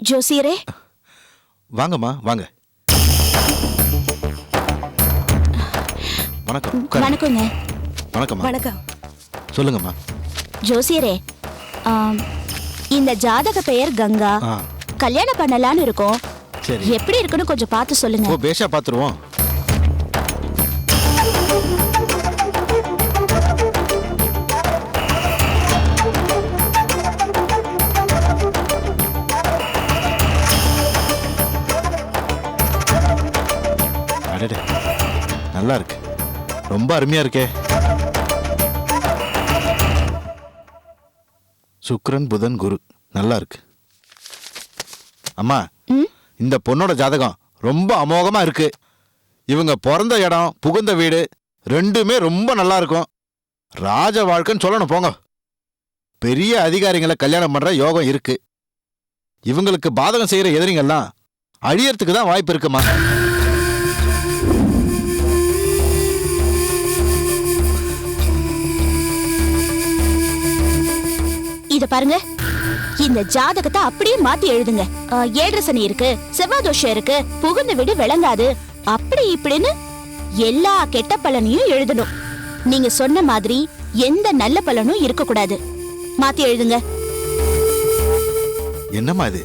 ஜோசியரே, வாங்கம்மா வாங்க. வணக்கம். உட்காருங்க. வணக்கங்க. வணக்கம்மா. வணக்கம். சொல்லுங்கம்மா. ஜோசியரே, இந்த ஜாதக பெயர் கங்கா. கல்யாணம் பண்ணலான்னு இருக்கோம். சரி. எப்படி இருக்குன்னு கொஞ்சம் பார்த்து சொல்லுங்க. ஓ, பேஷா பாத்துருவோம். அடடே, நல்லா இருக்கு. ரொம்ப அருமையா இருக்கே. சுக்கிரன் புதன் குரு நல்லா இருக்கு. அம்மா, இந்த பொண்ணோட ஜாதகம் ரொம்ப அமோகமா இருக்கு. இவங்க பிறந்த இடம் புகுந்த வீடு ரெண்டுமே ரொம்ப நல்லா இருக்கும். ராஜ வாழ்க்கைன்னு சொல்லணும் போங்க. பெரிய அதிகாரிகளை கல்யாணம் பண்ற யோகம் இருக்கு. இவங்களுக்கு பாதகம் செய்யற எதிரிங்கெல்லாம் அழியறதுக்கு தான் வாய்ப்பு இருக்குமா. இத பாருங்க, இந்த ஜாதகத்தை அப்படியே மாத்தி எழுதுங்க. 7 சனி இருக்கு, செவ்வாய் தோஷம் இருக்கு, புகுந்த வீடு விளங்காது, அப்படி இப்படின்னு எல்லா கெட்ட பலனையும் எழுதணும். நீங்க சொன்ன மாதிரி எந்த நல்ல பலனும் இருக்க கூடாது. மாத்தி எழுதுங்க. என்னம்மா இது?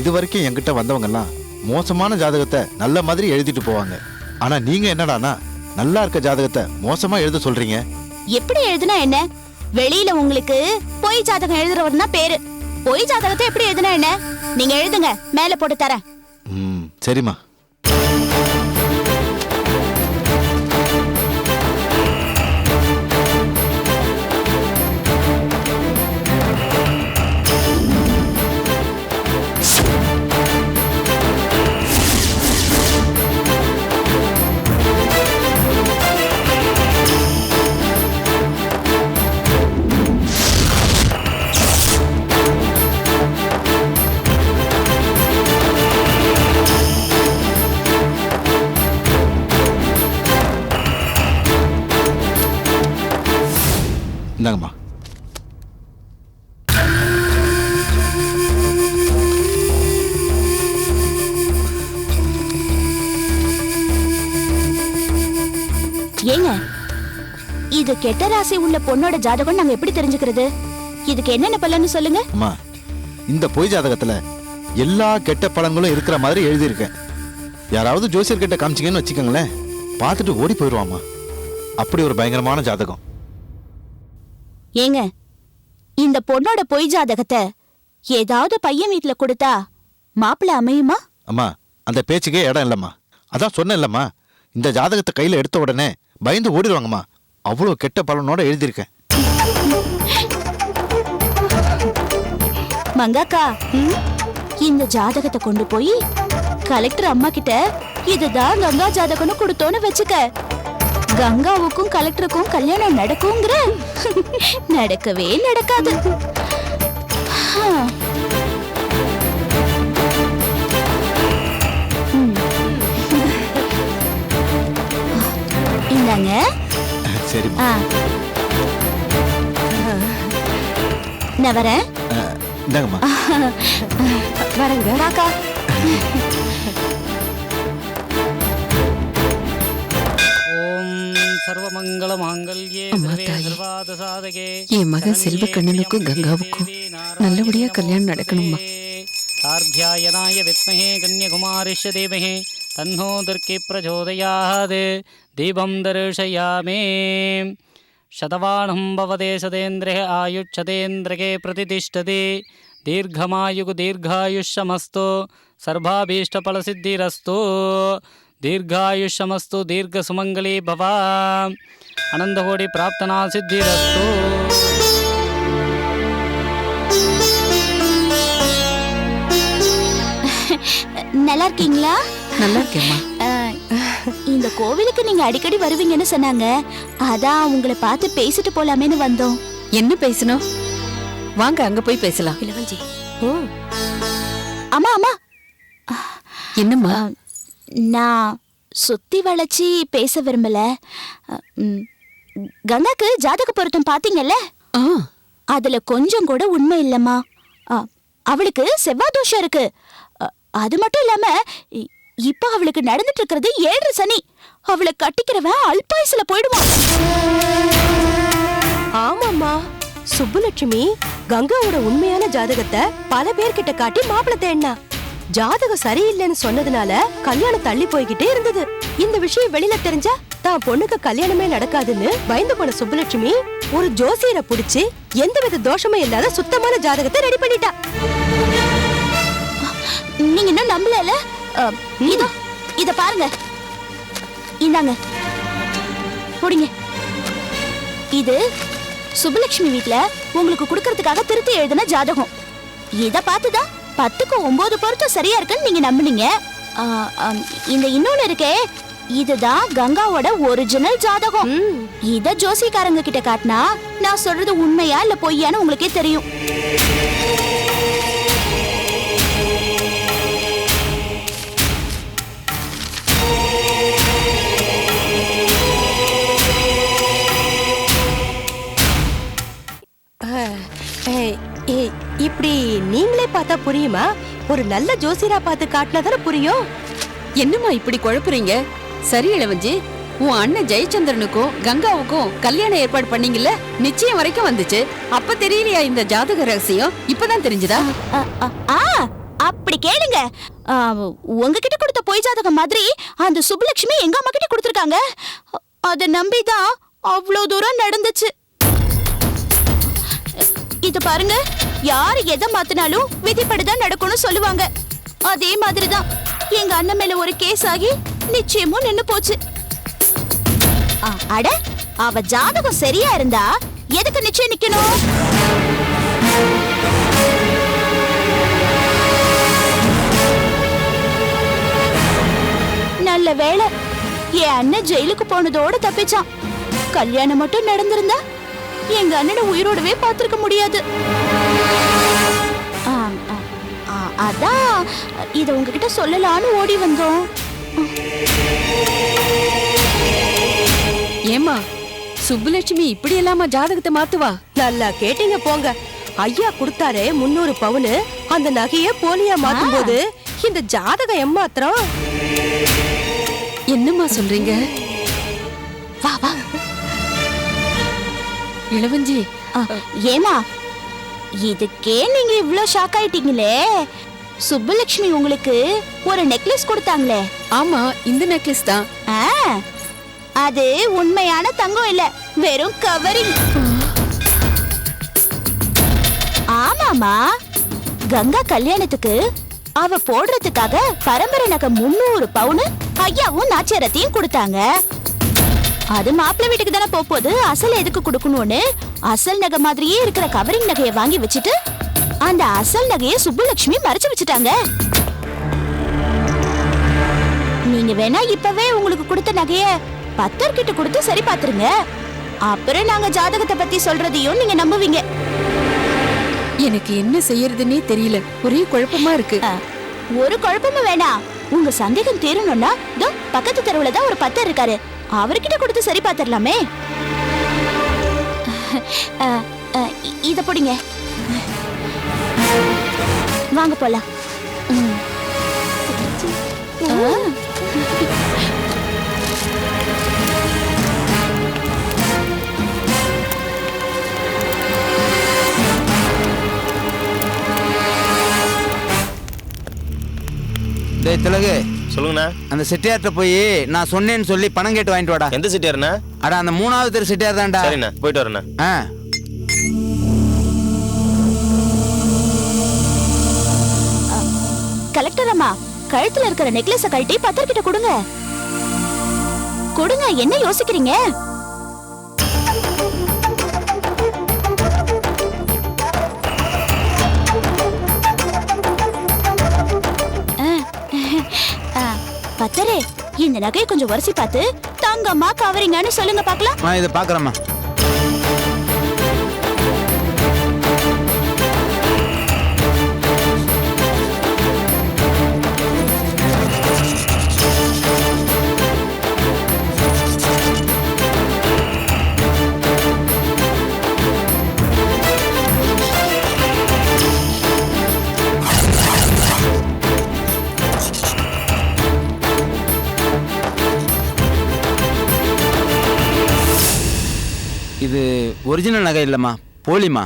இது வரைக்கும் என்கிட்ட வந்தவங்க எல்லாம் மோசமான ஜாதகத்தை நல்ல மாதிரி எழுதிட்டு போவாங்க. ஆனா நீங்க என்னடானா நல்லா இருக்க ஜாதகத்தை மோசமா எழுத சொல்றீங்க. எப்படி எழுதுனா என்ன? வெளியில உங்களுக்கு பொய் ஜாதகம் எழுதுறவர்னா பேரு. பொய் ஜாதகத்தை எப்படி எழுதுனா என்ன? நீங்க எழுதுங்க, மேல போட்டு தரேன். சரிம்மா. இந்தாங்கம்மா. ஏங்க, இது கெட்ட ராசி உள்ள பொண்ணோட ஜாதகம் நாங்க எப்படி தெரிஞ்சுக்கிறது? இதுக்கு என்னென்ன பலன்னு சொல்லுங்க. அம்மா, இந்த பொய் ஜாதகத்துல எல்லா கெட்ட பலன்களும் இருக்கிற மாதிரி எழுதியிருக்கேன். யாராவது ஜோசியர் கிட்ட காமிச்சிங்கன்னு வச்சுக்கோங்களேன், பார்த்துட்டு ஓடி போயிடுவாமா. அப்படி ஒரு பயங்கரமான ஜாதகம். ஏங்க, இந்த பொண்ணோட பொய் ஜாதகத்தை ஏதாவது பையன் வீட்டுல கொடுத்தா மாப்பிள்ள அமையுமா? அம்மா, அந்த பேச்சுக்கே இடம் இல்லம்மா. அதான் சொன்னேன் இல்லம்மா, இந்த ஜாதகத்தை கையில எடுத்த உடனே பயந்து ஓடிடுவாங்கம்மா. அவ்வளவு கெட்ட பலனோட எழுதியிருக்கேன். மங்காக்கா, இந்த ஜாதகத்தை கொண்டு போய் கலெக்டர் அம்மா கிட்ட இதுதான் கங்கா ஜாதகம்னு கொடுத்தோன்னு வச்சுக்க, கங்காவுக்கும் கலெக்டருக்கும் கல்யாணம் நடக்குங்கிற? நடக்கவே நடக்காது. இந்தாங்க. சரி, நான் வரேன். இந்தாங்கம்மா. வரேங்க காக்கா. என் மகன் செல்வக்கண்ணனுக்கும் கங்காவுக்கும் நல்லபடியா கல்யாணம் நடக்கணுமா. சார்த்தியாயனாய வித்மஹே கன்யகுமாரிஷ்ய தீமஹி தன்னோ துர்க்கி பிரச்சோதயாத். தீபம் தரிசயாமி. சதவாணம் பவதே சதேந்திரே ஆயுட்சதேந்திரகே பிரதிதிஷ்டதி. தீர்க்கமாயுகு தீர்காயுஷ்யமஸ்து. சர்வாபீஷ்டபலசித்திரஸ்து. दीर्घायुष्यमस्तु. दीर्घसुमंगली भवा. अनंतकोटि प्राप्तना सिद्धिरस्तु. நல்லா இருக்கீங்களா? நல்லா இருக்கேம்மா. இந்த கோவிலுக்கு நீங்க அடிக்கடி வருவீங்கன்னு சொன்னாங்க. அதான் உங்களை பார்த்து பேசிட்டு போலாமேன்னு வந்தோம். என்ன பேசணும்? வாங்க அங்க போய் பேசலாம். இளவஞ்சி. ஓ, அம்மா அம்மா. என்னம்மா? நான் சுத்தி வளைச்சி பேச விரும்பல. கங்காக்கு ஜாதக பொருத்தம் பாத்தீங்கல்ல, அதுல கொஞ்சம் கூட உண்மை இல்லம்மா. அவளுக்கு செவ்வாய் தோஷம் இருக்கு. அது மட்டும் இல்லாம இப்ப அவளுக்கு நடந்துட்டு இருக்கிறது 7 சனி. அவளை கட்டிக்கிறவன் அல்பாயுசுல போயிடுவான். ஆமாம்மா, சுப்புலட்சுமி கங்காவோட உண்மையான ஜாதகத்தை பல பேர்கிட்ட காட்டி மாப்பிள்ளை தேடினா. ஜாதகம் சரியில்லைன்னு சொன்னதுனால கல்யாணம் தள்ளி போய்கிட்டே இருந்தது. இந்த விஷயம் வெளியில தெரிஞ்சா தான் பொண்ணுக்கு கல்யாணமே நடக்காதுன்னு பயந்து போன சுப்புலட்சுமி ஒரு ஜோசியரை புடிச்சு எந்தவித தோஷமும் இல்லாத சுத்தமான ஜாதகத்தை ரெடி பண்ணிட்டா. நீங்க இன்னும் நம்பல? இத பாருங்க, இந்தாங்க புடிங்க. இது சுப்புலட்சுமி வீட்ல உங்களுக்கு கொடுக்கறதுக்காக திருத்தி எழுதின ஜாதகம். இத பார்த்துதான் 10க்கு 9 பொருத்தம் சரியா இருக்குன்னு நீங்க நம்புனீங்க. இந்த இன்னொன்னு இருக்கே, இதுதான் கங்காவோட ஒரிஜினல் ஜாதகம். இத ஜோசிக்காரங்க கிட்ட காட்டினா நான் சொல்றது உண்மையா இல்ல பொய்யான்னு உங்களுக்கே தெரியும். இப்படி நீங்களே பார்த்தா புரியுமா? ஒரு நல்ல ஜோசியரா பார்த்து காட்டினதான புரியும். என்னம்மா இப்படி குழப்புறீங்க? சரி இளவஞ்சி, உன் அண்ணன் ஜெயச்சந்திரனுக்கும் கங்காவுக்கும் கல்யாணம் ஏற்பாடு பண்ணீங்கல்ல, நிச்சயம் வரைக்கும் வந்துச்சு. அப்ப தெரியலையா இந்த ஜாதக ரகசியம்? இப்பதான் தெரிஞ்சுதா? அப்படி கேளுங்க. உங்ககிட்ட கொடுத்த பொய் ஜாதகம் மாதிரி அந்த சுப்புலட்சுமி எங்க அம்மா கிட்ட கொடுத்திருக்காங்க. அத நம்பிதான் அவ்வளோ தூரம் நடந்துச்சு. இது பாருங்க, யாரு எதை மாத்தினாலும் விதிப்படிதான் நடக்கும்னு சொல்லுவாங்க. அதே மாதிரிதான் எங்க அண்ணன் மேல ஒரு கேஸ் ஆகி நிச்சயமும் நின்னு போச்சு. அட, அவ ஜாதகம் சரியா இருந்தா எதுக்கு நிச்சயம் நிக்கணும்? நல்ல வேளை என் அண்ணன் ஜெயிலுக்கு போனதோட தப்பிச்சான். கல்யாணம் மட்டும் நடந்திருந்தா எங்க அண்ணனை உயிரோடவே பார்த்திருக்க முடியாது. அதான் இத உங்ககிட்ட சொல்லலான்னு ஓடி வந்தோம். ஏமா, சுப்புலட்சுமி இப்படி இல்லாம ஜாதகத்தை மாத்துவா? நல்லா கேட்டீங்க போங்க. ஐயா கொடுத்தாரே 300 பவுனு, அந்த நகைய போலியா மாத்தும் போது இந்த ஜாதகம் ஏமாத்திரம். என்னம்மா சொல்றீங்க? வா வா இளவஞ்சி, ஏமா இதுக்கே நீங்க இவ்ளோ ஷாக் ஆயிட்டீங்களே? சுப்புலட்சுமி உங்களுக்கு ஒரு நெக்லஸ் கொடுத்தாங்களே. ஆமா, இந்த நெக்லஸ் தான். அது உண்மையான தங்கம் இல்ல, வெறும் கவரிங். ஆமாமா, கங்கா கல்யாணத்துக்கு அவ போடுறதுக்காக பரம்பரை நகை 300 பவுனு ஐயாவும் நாச்சியாரத்தையும் கொடுத்தாங்க. அது மாப்பிள்ளை வீட்டுக்கு தானே போகுது, அசல் எதுக்கு கொடுக்கணும்னு அசல் நகை மாதிரியே இருக்கிற கவரிங் நகையை வாங்கி வச்சுட்டு அந்த அசல் நகையை சுப்புலட்சுமி மறைச்சு வச்சுட்டாங்க. நீங்க வேணா இப்பவே உங்களுக்கு கொடுத்த நகைய பத்தர்கிட்ட கொடுத்து சரி பாத்துருங்க. அப்புறம் நாங்க ஜாதகத்தை பத்தி சொல்றதையும் நீங்க நம்புவீங்க. எனக்கு என்ன செய்யறதுன்னே தெரியல, ஒரே குழப்பமா இருக்கு. ஒரு குழப்பமும் வேணாம். உங்க சந்தேகம் தீரணும்னா பக்கத்து தெருவுல தான் ஒரு பத்தர் இருக்காரு, அவர்கிட்ட கொடுத்து சரி பாத்திரலாமே. இத போடுங்க, வாங்க போலாம். திலகு, சொல்லுங்கண்ணா. அந்த செட்டியார்ட்ட போய் நான் சொன்னேன்னு சொல்லி பணம் கேட்டு வாங்கிட்டு வாடா. எந்த செட்டியாருண்ணா? அட, அந்த 3வது தெரு செட்டியார் தான்டா. சரிண்ணா, போயிட்டு வரேண்ணா. கலெக்டர் அம்மா, கழுத்துல இருக்கிற நெக்லஸ கழட்டி பத்தர்கிட்ட கொடுங்க. கொடுங்க, என்ன யோசிக்கிறீங்க? பத்தரே, இந்த நகையை கொஞ்சம் வரிசை பார்த்து தங்கம்மா கவரிங்கன்னு சொல்லுங்க பாக்கலாம். நான் இதை பாக்குறேம்மா. இது ஒரிஜினல் நகை இல்லைம்மா, போலிம்மா.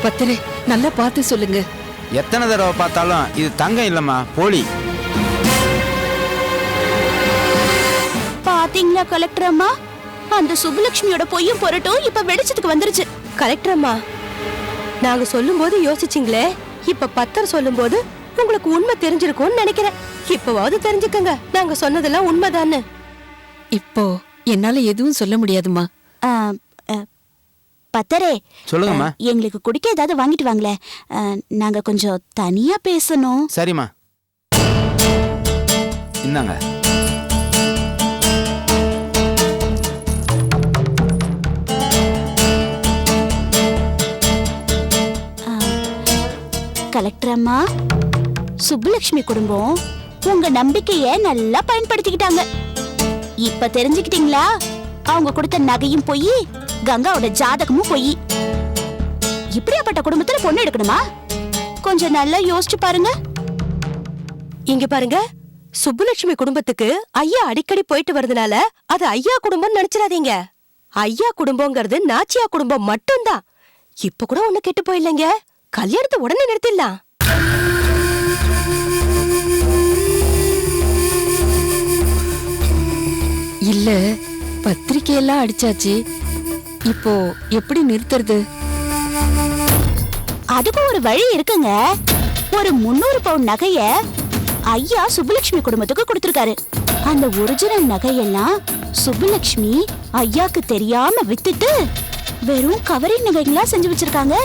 பத்தரே நல்லா பார்த்து சொல்லுங்க. எத்தனை தடவை பார்த்தாலும் இது தங்கம் இல்லைம்மா, போலி. பாத்தீங்களா கலெக்டர் அம்மா, அந்த சுப்புலட்சுமியோட பொய்யும் பொருட்டும் இப்ப வெடிச்சதுக்கு வந்துருச்சு. கலெக்டர் அம்மா, நாங்க சொல்லும் போது யோசிச்சிங்களே, இப்ப பத்தர் சொல்லும் போது உங்களுக்கு உண்மை தெரிஞ்சிருக்கும்னு நினைக்கிறேன். இப்பவாவது தெரிஞ்சுக்கங்க நாங்க சொன்னதெல்லாம் உண்மைதான்னு. இப்போ என்னால எதுவும் சொல்ல முடியாதுமா. ஆ, பத்தரே, சொல்லுங்கம்மா. எங்களுக்கு குடிக்க ஏதாவது வாங்கிட்டு வாங்களேன். நாங்க கொஞ்சம் தனியா பேசணும். சரிம்மா, இந்தாங்க. கலெக்டர் அம்மா, சுப்புலட்சுமி குடும்பம் உங்க நம்பிக்கைய நல்லா பயன்படுத்திக்கிட்டாங்க. இப்ப தெரிஞ்சுக்கிட்டீங்களா? அவங்க கொடுத்த நகையும் போய், கங்காவோட ஜாதகமும் போய். இப்படியாப்பட்ட குடும்பத்துல பொண்ணு எடுக்கணுமா? கொஞ்சம் நல்லா யோசிச்சு பாருங்க. இங்க பாருங்க, சுப்புலட்சுமி குடும்பத்துக்கு ஐயா அடிக்கடி போயிட்டு வரதுனால அது ஐயா குடும்பம் நினைச்சிடாதீங்க. ஐயா குடும்பங்கிறது நாச்சியா குடும்பம் மட்டும்தான். இப்ப கூட ஒண்ணு கெட்டு போயில்லைங்க. கல்யாணத்தை உடனே நிறுத்திடலாம். இல்ல, பத்திரிக்கையெல்லாம் அடிச்சாச்சு. இப்போ எப்படி நிறுத்துறது? அதுக்கும் ஒரு வழி இருக்குங்க. ஒரு 300 பவுன் நகைய ஐயா சுப்புலட்சுமி குடும்பத்துக்கு கொடுத்திருக்காரு. அந்த ஒரிஜினல் நகையெல்லாம் சுப்புலட்சுமி ஐயாக்கு தெரியாம வித்துட்டு வெறும் கவரிங் நகைகளா செஞ்சு வச்சிருக்காங்க.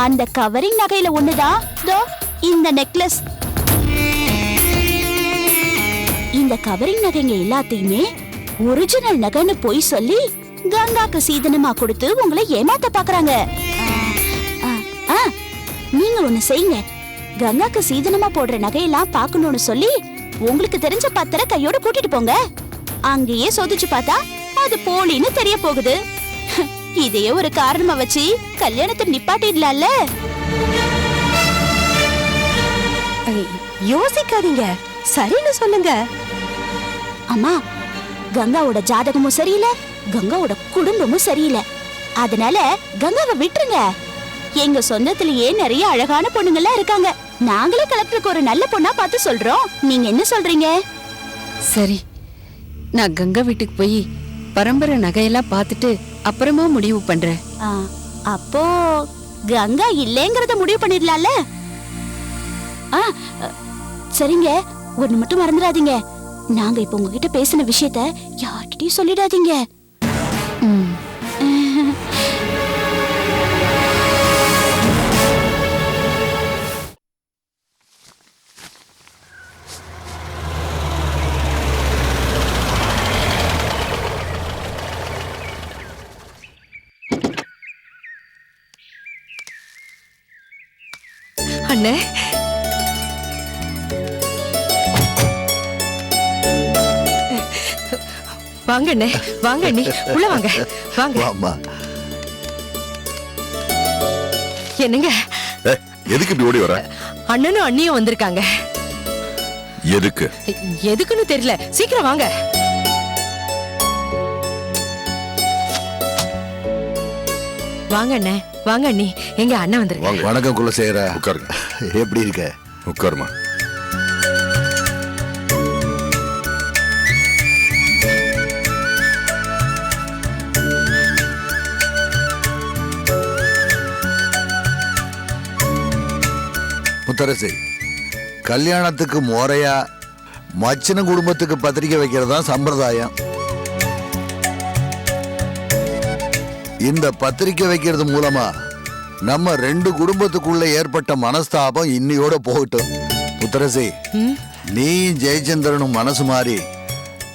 அந்த கவரிங் நகையில ஒண்ணுதான் இந்த நெக்லஸ். இந்த கவரிங் நகைங்க எல்லாத்தையுமே ஒரிஜினல் நகைன்னு போய் சொல்லி கங்காக்கு சீதனமா கொடுத்து உங்களை ஏமாத்த பாக்குறாங்க. நீங்க ஒண்ணு செய்யுங்க, கங்காக்கு சீதனமா போடுற நகையெல்லாம் பாக்கணும்னு சொல்லி உங்களுக்கு தெரிஞ்ச பத்தரை கையோட கூட்டிட்டு போங்க. அங்கேயே சோதிச்சு பார்த்தா அது போலின்னு தெரிய போகுது. இதையே ஒரு காரணமா வச்சு கல்யாணத்தை நிப்பாட்டிடலாம்ல. யோசிக்காதீங்க, சரின்னு சொல்லுங்க. அம்மா, கங்காவோட ஜாதகமும் சரியில்லை, கங்காவோட குடும்பமும் சரியில்லை. அதனால கங்காவை விட்டுருங்க. எங்க சொந்தத்திலேயே நிறைய அழகான பொண்ணுங்கெல்லாம் இருக்காங்க. நாங்களே கலெக்டருக்கு ஒரு நல்ல பொண்ணா பார்த்து சொல்றோம். நீங்க என்ன சொல்றீங்க? சரி, நான் கங்கா வீட்டுக்கு போய் பரம்பரை நகையெல்லாம் பார்த்துட்டு அப்புறமா முடிவு பண்றேன். அப்போ கங்கா இல்லைங்கிறத முடிவு பண்ணிடலாம்ல. சரிங்க, ஒண்ணு மட்டும் மறந்துடாதீங்க. நாங்க இப்ப உங்ககிட்ட பேசின விஷயத்த யார்கிட்டயும் சொல்லிடாதீங்க. அண்ணே, வாங்க அண்ணே, வாங்க அண்ணி, உள்ள வாங்க, வாங்க. என்னங்க எதுக்கு இப்படி ஓடி வர? அண்ணனும் அண்ணியும் வந்திருக்காங்க. எதுக்கு? எதுக்குன்னு தெரியல, சீக்கிரம் வாங்க. வாங்க அண்ணே, வாங்க அண்ணி, எங்க அண்ணன் வந்திருக்காங்க. வணக்கம் குலசேகர. உட்காருங்க. எப்படி இருக்க? உட்காருமா. முத்தரசி, கல்யாணத்துக்கு முறையா மச்சின குடும்பத்துக்கு பத்திரிக்கை வைக்கிறதா சம்பிரதாயம். இந்த பத்திரிக்கை வைக்கிறது மூலமா நம்ம 2 குடும்பத்துக்குள்ள ஏற்பட்ட மனஸ்தாபம் இன்னையோட போகட்டும். முத்தரசி, நீ ஜெயச்சந்திரனும் மனசு மாறி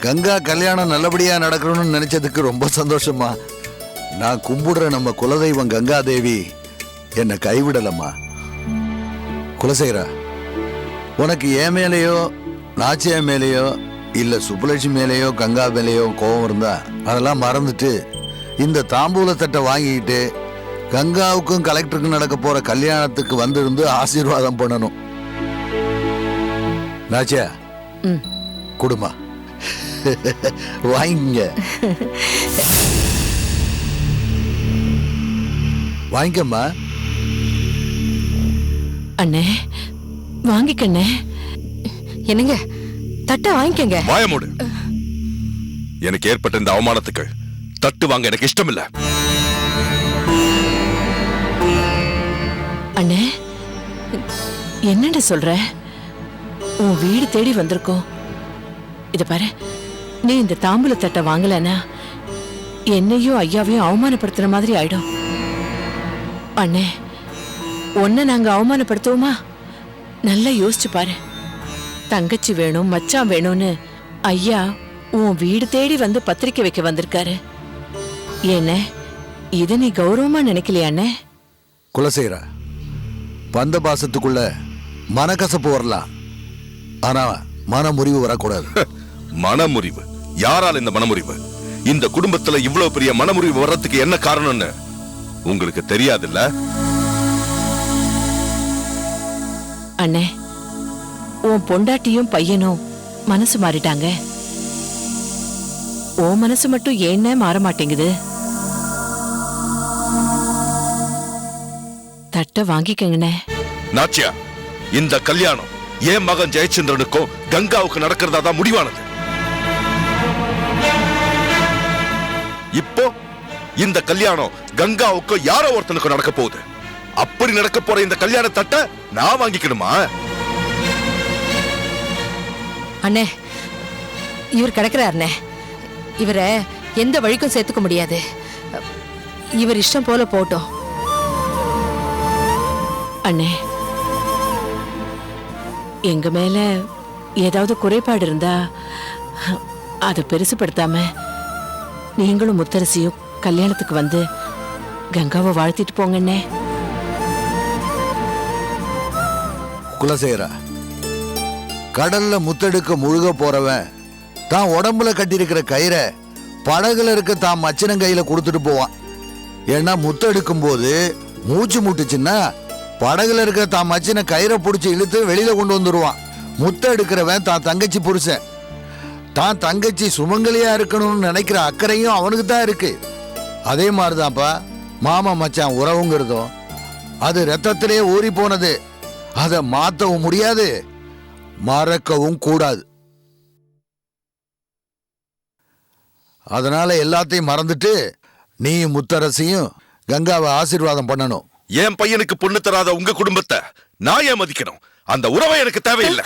கங்கா கல்யாணம் நல்லபடியா நடக்கணும்னு நினைச்சதுக்கு ரொம்ப சந்தோஷமா. நான் கும்பிடுற நம்ம குலதெய்வம் கங்கா தேவி என்னை கைவிடலம்மா. குலசேகரா, உனக்கு என் மேலேயோ நாச்சியா மேலேயோ இல்ல சுப்புலட்சுமி மேலேயோ கங்கா மேலேயோ கோபம் இருந்தா அதெல்லாம் மறந்துட்டு இந்த தாம்பூலத்தட்டை வாங்கிக்கிட்டு கங்காவுக்கும் கலெக்டருக்கும் நடக்க போற கல்யாணத்துக்கு வந்திருந்து ஆசீர்வாதம் பண்ணணும். நாச்சியா, குடுமா வாங்கிங்க வாங்கிக்கம்மா. அண்ணே வாங்கிக்கண்ணே. என்னங்க தட்டை வாங்கிக்கங்க. வாய மூடு. எனக்கு ஏற்பட்ட இந்த அவமானத்துக்கு தட்டு வாங்க எனக்கு இஷ்டம் இல்ல. அண்ணே என்னன்னு சொல்ற? உன் வீடு தேடி வந்திருக்கோம். இத பாரு, நீ இந்த தாம்பூல தட்டை வாங்கலன்னா என்னையும் ஐயாவையும் அவமானப்படுத்துற மாதிரி ஆயிடும். அண்ணே உன்னை நாங்க அவமானப்படுத்துவோமா? நல்லா யோசிச்சு பாரு. தங்கச்சி வேணும் மச்சான் வேணும்னு ஐயா உன் வீடு தேடி வந்து பத்திரிக்கை வைக்க வந்திருக்காரு. என்ன இத நீ கௌரவமா நினைக்கலையா அண்ணே? குலசேகரா, பந்த பாசத்துக்குள்ள மனக்கசப்பு வரலாம், ஆனா மனமுறிவு வரக்கூடாது. மனமுறிவு? யாரால இந்த மனமுறிவு? இந்த குடும்பத்துல இவ்வளவு பெரிய மனமுறிவு வர்றதுக்கு என்ன காரணம்னு உங்களுக்கு தெரியாதுல்ல? அண்ணே உன் பொண்டாட்டியும் பையனும் மனசு மாறிட்டாங்க. உன் மனசு மட்டும் ஏன்னே மாற மாட்டேங்குது? தட்டை வாங்கிக்கங்கண்ணே. நாச்சியா, இந்த கல்யாணம் என் மகன் ஜெயச்சந்திரனுக்கும் கங்காவுக்கு நடக்கிறதா தான் முடிவானது. இப்போ இந்த கல்யாணம் கங்காவுக்கும் யாரோ ஒருத்தனுக்கும் நடக்க போகுது. அப்படி நடக்க போற இந்த கல்யாண தட்டை நான் வாங்கிக்கணுமா? அண்ணே இவர் கிடக்குறாருண்ணே. இவரை எந்த வழிக்கும் சேர்த்துக்க முடியாது. இவர் இஷ்டம் போல போட்டோம். அண்ணே எங்க மேல ஏதாவது குறைபாடு இருந்தா அதை பெருசுப்படுத்தாம நீங்களும் முத்தரசியும் கல்யாணத்துக்கு வந்து கங்காவை வாழ்த்திட்டு போங்கண்ணே. குலசேகரா, கடல்ல முத்தெடுக்க முழுக போறவன் தான் உடம்புல கட்டியிருக்கிற கயிறை படகுல இருக்க தான் மச்சனம் கையில கொடுத்துட்டு போவான். ஏன்னா முத்தெடுக்கும் போது மூச்சு முட்டுச்சுன்னா படகுல இருக்க தான் மச்சனை கயிறை பிடிச்சி இழுத்து வெளியில கொண்டு வந்துருவான். முத்த எடுக்கிறவன் தான் தங்கச்சி புருஷன். தான் தங்கச்சி சுமங்கலியா இருக்கணும்னு நினைக்கிற அக்கறையும் அவனுக்கு தான் இருக்கு. அதே மாதிரிதான்ப்பா மாமா மச்சான் உறவுங்கிறதும் அது ரத்தத்திலே ஊறி போனது. அதை மாத்தவும் முடியாது, மறக்கவும் கூடாது. அதனால எல்லாத்தையும் மறந்துட்டு நீ முத்தரசியும் கங்காவை ஆசீர்வாதம் பண்ணணும். என் பையனுக்கு பொண்ணு தராத உங்க குடும்பத்தை நான் ஏன் மதிக்கணும்? அந்த உறவை எனக்கு தேவையில்லை.